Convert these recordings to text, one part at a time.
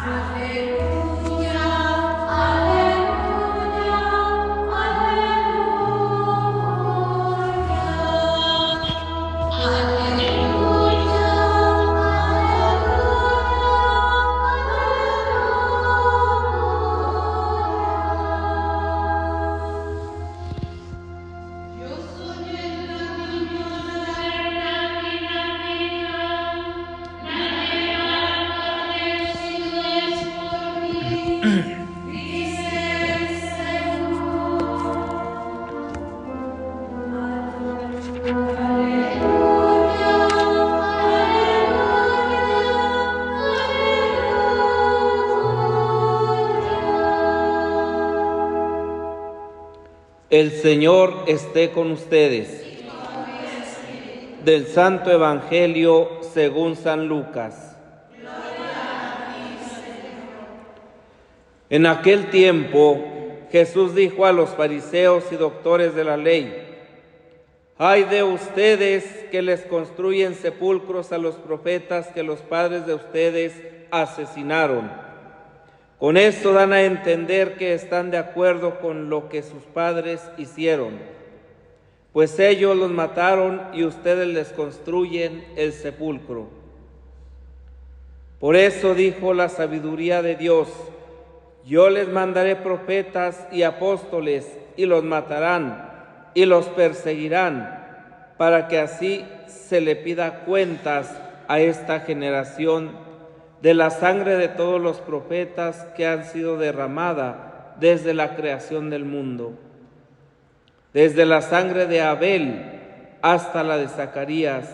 Aleluya, aleluya, aleluya. Aleluya, yo soy el camino, la verdad y la vida. Nadie va al Padre si no es por mí, dice el Señor. Aleluya, El Señor esté con ustedes. Del Santo Evangelio según San Lucas. En aquel tiempo, Jesús dijo a los fariseos y doctores de la ley: ¡ay de ustedes que les construyen sepulcros a los profetas que los padres de ustedes asesinaron! Con esto dan a entender que están de acuerdo con lo que sus padres hicieron, pues ellos los mataron y ustedes les construyen el sepulcro. Por eso dijo la sabiduría de Dios: yo les mandaré profetas y apóstoles, y los matarán y los perseguirán, para que así se le pida cuentas a esta generación de la sangre de todos los profetas que han sido derramada desde la creación del mundo, desde la sangre de Abel hasta la de Zacarías,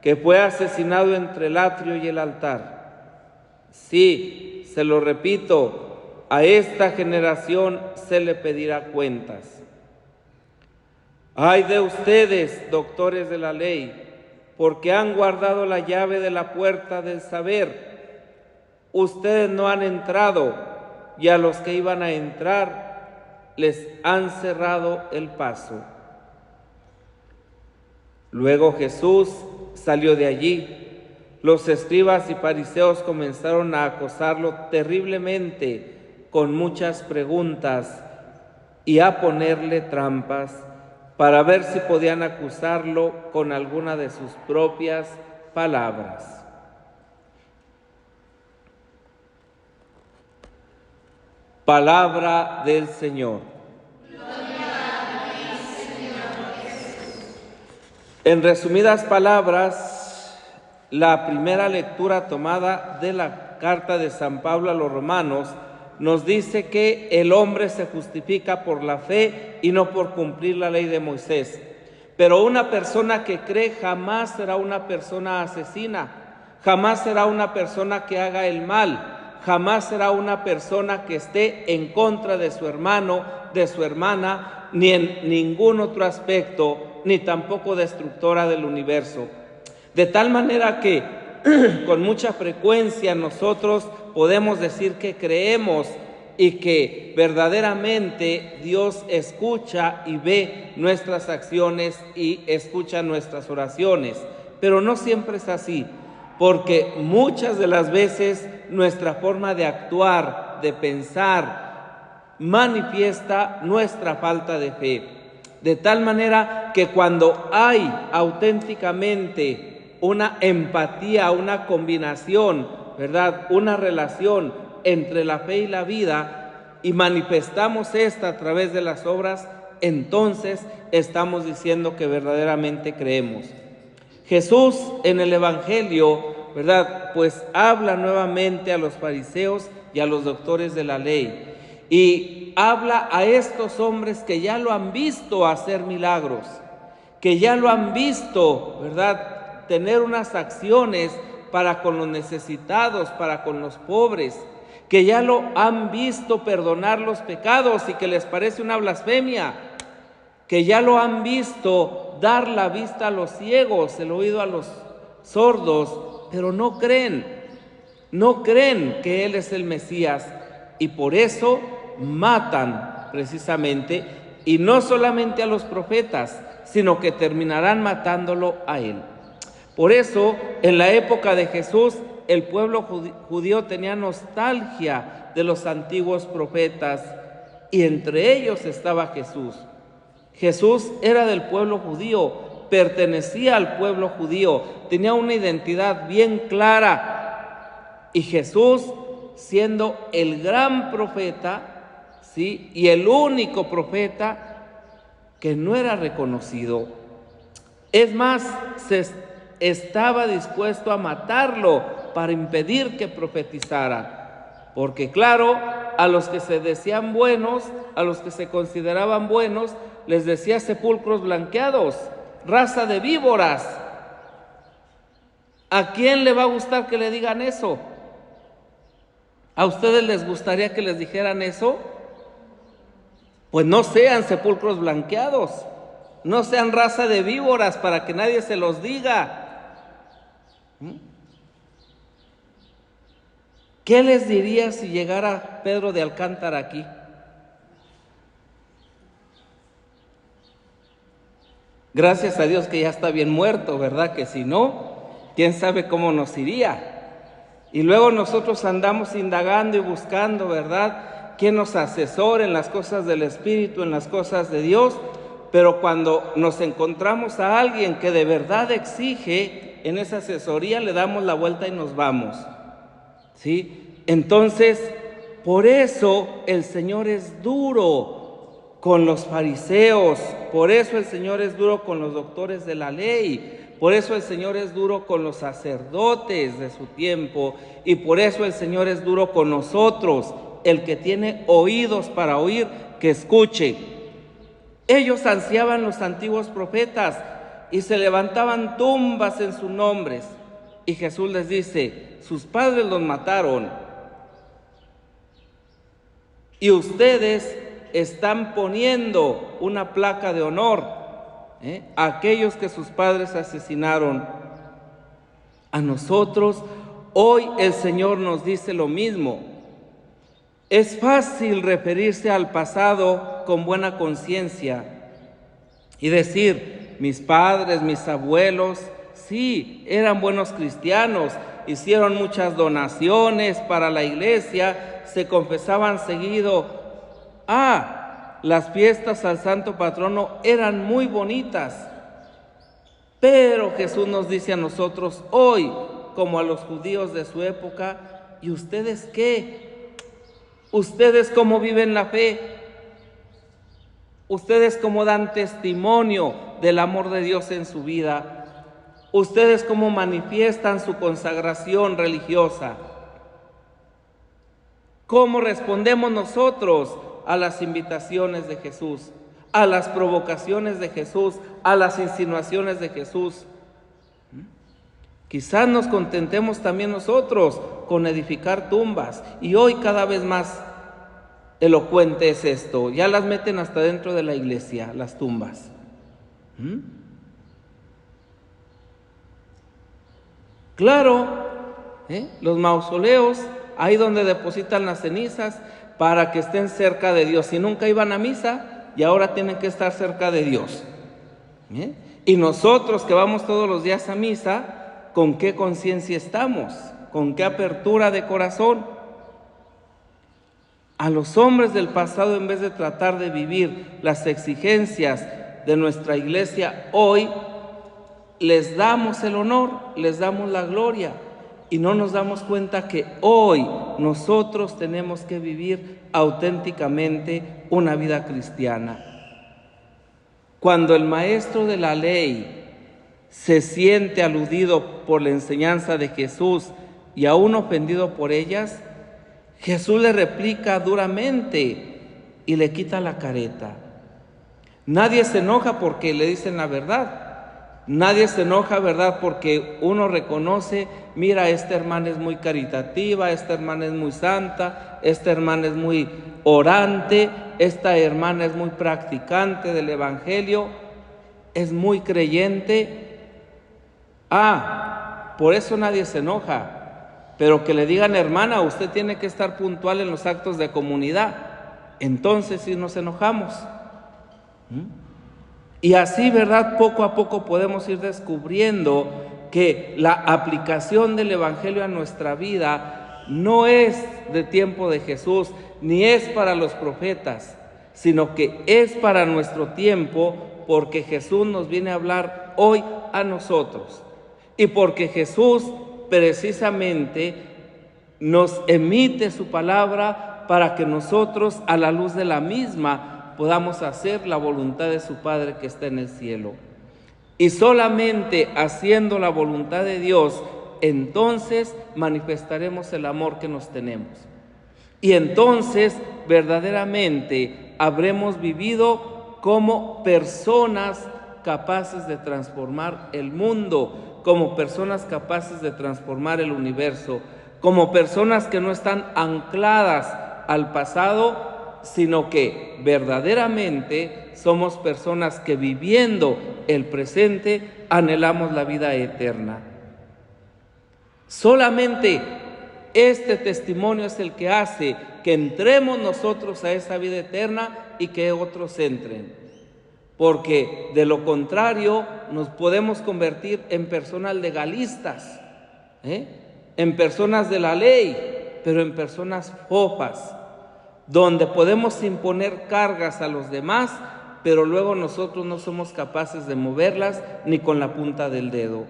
que fue asesinado entre el atrio y el altar. Sí, se lo repito, a esta generación se le pedirá cuentas. ¡ay de ustedes, doctores de la ley, porque han guardado la llave de la puerta del saber! Ustedes no han entrado, y a los que iban a entrar les han cerrado el paso. Luego Jesús salió de allí. Los escribas y fariseos comenzaron a acosarlo terriblemente con muchas preguntas y a ponerle trampas para ver si podían acusarlo con alguna de sus propias palabras. Palabra del Señor. En resumidas palabras, la primera lectura tomada de la carta de San Pablo a los romanos nos dice que el hombre se justifica por la fe y no por cumplir la ley de Moisés. Pero una persona que cree jamás será una persona asesina, jamás será una persona que haga el mal, jamás será una persona que esté en contra de su hermano, de su hermana, ni en ningún otro aspecto, ni tampoco destructora del universo. De tal manera que con mucha frecuencia nosotros podemos decir que creemos y que verdaderamente Dios escucha y ve nuestras acciones y escucha nuestras oraciones. Pero no siempre es así, porque muchas de las veces nuestra forma de actuar, de pensar, manifiesta nuestra falta de fe. De tal manera que cuando hay auténticamente una empatía, una combinación, ¿verdad?, una relación entre la fe y la vida, y manifestamos esta a través de las obras, entonces estamos diciendo que verdaderamente creemos. Jesús en el Evangelio, ¿verdad?, pues habla nuevamente a los fariseos y a los doctores de la ley, y habla a estos hombres que ya lo han visto hacer milagros, que ya lo han visto, ¿verdad?, tener unas acciones para con los necesitados, para con los pobres, que ya lo han visto perdonar los pecados y que les parece una blasfemia, que ya lo han visto dar la vista a los ciegos, el oído a los sordos, pero no creen que Él es el Mesías, y por eso matan precisamente, y no solamente a los profetas, sino que terminarán matándolo a Él. Por eso, en la época de Jesús, el pueblo judío tenía nostalgia de los antiguos profetas y entre ellos estaba Jesús. Jesús era del pueblo judío, pertenecía al pueblo judío, tenía una identidad bien clara. Y Jesús, siendo el gran profeta, ¿sí?, y el único profeta que no era reconocido. Es más, estaba dispuesto a matarlo para impedir que profetizara. Porque claro, a los que se decían buenos, a los que se consideraban buenos, les decía sepulcros blanqueados, raza de víboras. ¿A quién le va a gustar que le digan eso? ¿A ustedes les gustaría que les dijeran eso? Pues no sean sepulcros blanqueados, no sean raza de víboras para que nadie se los diga. ¿Qué les diría si llegara Pedro de Alcántara aquí? Gracias a Dios que ya está bien muerto, ¿verdad? Que si no, quién sabe cómo nos iría. Y luego nosotros andamos indagando y buscando, ¿verdad?, quién nos asesore en las cosas del Espíritu, en las cosas de Dios. Pero cuando nos encontramos a alguien que de verdad exige en esa asesoría, le damos la vuelta y nos vamos, ¿sí? Entonces, por eso el Señor es duro con los fariseos, por eso el Señor es duro con los doctores de la ley, por eso el Señor es duro con los sacerdotes de su tiempo, y por eso el Señor es duro con nosotros. El que tiene oídos para oír, que escuche. Ellos ansiaban los antiguos profetas y se levantaban tumbas en sus nombres. Y Jesús les dice: sus padres los mataron y ustedes están poniendo una placa de honor a aquellos que sus padres asesinaron. A nosotros hoy el Señor nos dice lo mismo. Es fácil referirse al pasado con buena conciencia y decir: mis padres, mis abuelos, sí, eran buenos cristianos, hicieron muchas donaciones para la iglesia, se confesaban seguido. Las fiestas al santo patrono eran muy bonitas. Pero Jesús nos dice a nosotros hoy, como a los judíos de su época: ¿y ustedes qué? ¿Ustedes cómo viven la fe? ¿Ustedes cómo dan testimonio del amor de Dios en su vida? ¿Ustedes cómo manifiestan su consagración religiosa? ¿Cómo respondemos nosotros a las invitaciones de Jesús, a las provocaciones de Jesús, a las insinuaciones de Jesús? Quizás nos contentemos también nosotros con edificar tumbas, y hoy cada vez más elocuente es esto. Ya las meten hasta dentro de la iglesia, las tumbas. Claro, los mausoleos, ahí donde depositan las cenizas para que estén cerca de Dios. Si nunca iban a misa y ahora tienen que estar cerca de Dios. Y nosotros que vamos todos los días a misa, ¿con qué conciencia estamos? ¿Con qué apertura de corazón? A los hombres del pasado, en vez de tratar de vivir las exigencias de nuestra iglesia hoy, les damos el honor, les damos la gloria, y no nos damos cuenta que hoy nosotros tenemos que vivir auténticamente una vida cristiana. Cuando el maestro de la ley se siente aludido por la enseñanza de Jesús y aún ofendido por ellas, Jesús le replica duramente y le quita la careta. Nadie se enoja porque le dicen la verdad. Nadie se enoja, ¿verdad?, porque uno reconoce: mira, esta hermana es muy caritativa, esta hermana es muy santa, esta hermana es muy orante, esta hermana es muy practicante del evangelio, es muy creyente. Por eso nadie se enoja. Pero que le digan: hermana, usted tiene que estar puntual en los actos de comunidad, entonces sí nos enojamos. Y así, ¿verdad?, poco a poco podemos ir descubriendo que la aplicación del Evangelio a nuestra vida no es de tiempo de Jesús, ni es para los profetas, sino que es para nuestro tiempo, porque Jesús nos viene a hablar hoy a nosotros. Y porque Jesús precisamente nos emite su palabra para que nosotros, a la luz de la misma, podamos hacer la voluntad de su Padre que está en el cielo. Y solamente haciendo la voluntad de Dios, entonces manifestaremos el amor que nos tenemos. Y entonces verdaderamente habremos vivido como personas capaces de transformar el mundo, como personas capaces de transformar el universo, como personas que no están ancladas al pasado, sino que verdaderamente somos personas que, viviendo el presente, anhelamos la vida eterna. Solamente este testimonio es el que hace que entremos nosotros a esa vida eterna y que otros entren. Porque de lo contrario nos podemos convertir en personas legalistas, en personas de la ley, pero en personas fofas, donde podemos imponer cargas a los demás, pero luego nosotros no somos capaces de moverlas ni con la punta del dedo.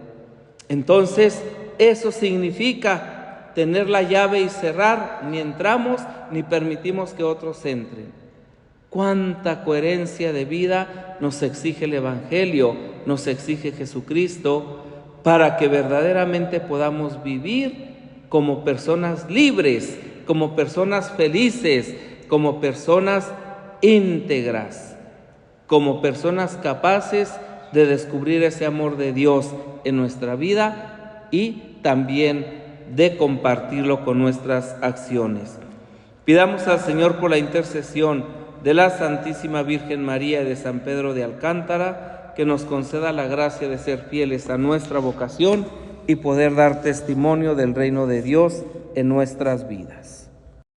Entonces, eso significa tener la llave y cerrar, ni entramos ni permitimos que otros entren. Cuánta coherencia de vida nos exige el Evangelio, nos exige Jesucristo, para que verdaderamente podamos vivir como personas libres, como personas felices, como personas íntegras, como personas capaces de descubrir ese amor de Dios en nuestra vida y también de compartirlo con nuestras acciones. Pidamos al Señor, por la intercesión de la Santísima Virgen María y de San Pedro de Alcántara, que nos conceda la gracia de ser fieles a nuestra vocación y poder dar testimonio del reino de Dios en nuestras vidas.